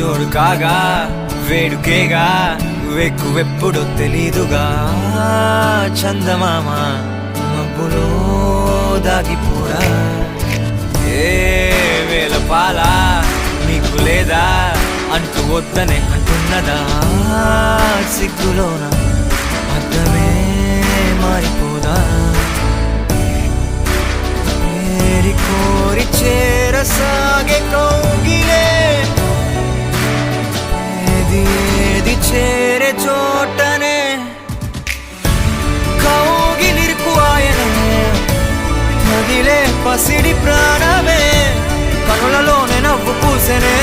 జోడు కాగా వేడుకేగా వెక్కువెప్పుడు తెలీదుగా చందమామ మబ్బులో దాగిపోరా ఏ వేల పాల నీకు లేదా అంటూ వద్దనే అంటున్నదా సిగ్గులోన అర్థమే మారిపోదా ఏరి కోరి చేరసాగే కౌగిలే ఏది ఏది చేరే చోటనే కౌగిలిరుకు ఆయనే తగిలే పసిడి ప్రాణమే కనులలోనే నవ్వు పూసెనే